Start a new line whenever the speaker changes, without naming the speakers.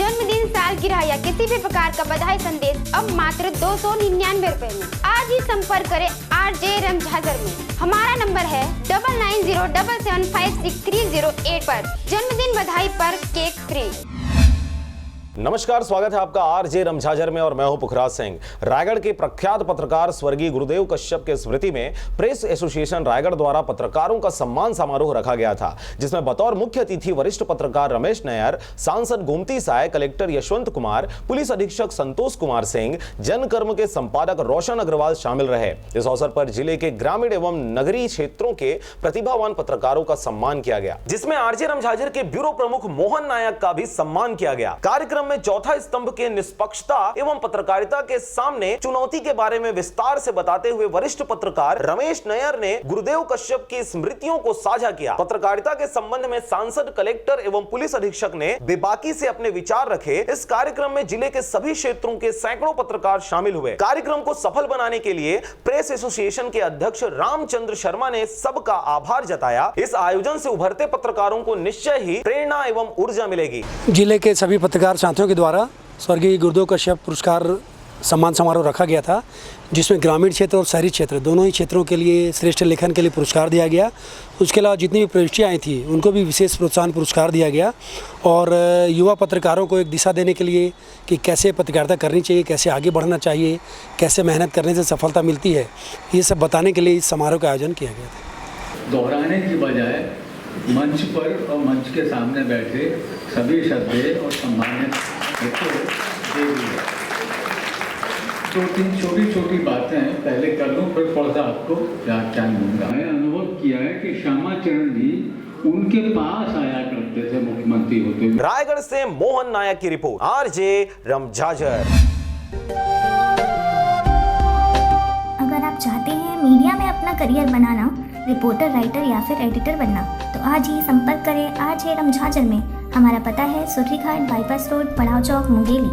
जन्मदिन, सालगिरह या किसी भी प्रकार का बधाई संदेश अब मात्र 299 रुपए में। आज ही संपर्क करें RJ रमझाजर में। हमारा नंबर है 9907756308 पर। जन्मदिन बधाई पर केक फ्री।
नमस्कार, स्वागत है आपका RJ रमझाजर में और मैं हूं पुखराज सिंह। रायगढ़ के प्रख्यात पत्रकार स्वर्गीय गुरुदेव कश्यप के स्मृति में प्रेस एसोसिएशन रायगढ़ द्वारा पत्रकारों का सम्मान समारोह रखा गया था, जिसमें बतौर मुख्य अतिथि वरिष्ठ पत्रकार रमेश नैयर, सांसद गोमती साय, कलेक्टर यशवंत कुमार, पुलिस अधीक्षक संतोष कुमार सिंह, जनकर्म के संपादक रोशन अग्रवाल शामिल रहे। इस अवसर पर जिले के ग्रामीण एवं नगरीय क्षेत्रों के प्रतिभावान पत्रकारों का सम्मान किया गया, जिसमें RJ रमझाजर के ब्यूरो प्रमुख मोहन नायक का भी सम्मान किया गया। कार्यक्रम में चौथा स्तंभ के निष्पक्षता एवं पत्रकारिता के सामने चुनौती के बारे में विस्तार से बताते हुए वरिष्ठ पत्रकार रमेश नैयर ने गुरुदेव कश्यप की स्मृतियों को साझा किया। पत्रकारिता के संबंध में सांसद, कलेक्टर एवं पुलिस अधीक्षक ने बेबाकी से अपने विचार रखे। इस कार्यक्रम में जिले के सभी क्षेत्रों के सैकड़ों पत्रकार शामिल हुए। कार्यक्रम को सफल बनाने के लिए प्रेस एसोसिएशन के अध्यक्ष रामचंद्र शर्मा ने सबका आभार जताया। इस आयोजन से उभरते पत्रकारों को निश्चय ही प्रेरणा एवं ऊर्जा मिलेगी।
जिले के सभी पत्रकार साथियों के द्वारा स्वर्गीय गुरुदेव कश्यप पुरस्कार सम्मान समारोह रखा गया था, जिसमें ग्रामीण क्षेत्र और शहरी क्षेत्र दोनों ही क्षेत्रों के लिए श्रेष्ठ लेखन के लिए पुरस्कार दिया गया। उसके अलावा जितनी भी प्रविष्टियाँ आई थी उनको भी विशेष प्रोत्साहन पुरस्कार दिया गया और युवा पत्रकारों को एक दिशा देने के लिए कि कैसे पत्रकारिता करनी चाहिए, कैसे आगे बढ़ना चाहिए, कैसे मेहनत करने से सफलता मिलती है, ये सब बताने के लिए इस समारोह का आयोजन किया गया था।
दोहराने की बजाय मंच पर और मंच के सामने बैठे सभी श्रद्धेय और सम्मानित मित्रों दे दिए। तो तीन छोटी छोटी बातें पहले कर लूँ, फिर थोड़ा सा आपको व्याख्यान दूंगा। मैंने अनुभव किया है कि श्यामा चरण जी उनके पास आया करते थे मुख्यमंत्री होते हुए।
रायगढ़ से मोहन नायक की रिपोर्ट, RJ रमझाजर।
अगर आप चाहते हैं मीडिया में अपना करियर बनाना, रिपोर्टर, राइटर या फिर एडिटर बनना, तो आज ही संपर्क करें RJ रमझाजर में। हमारा पता है सुर्रीघाट बाईपास रोड, पड़ाव चौक, मुंगेली।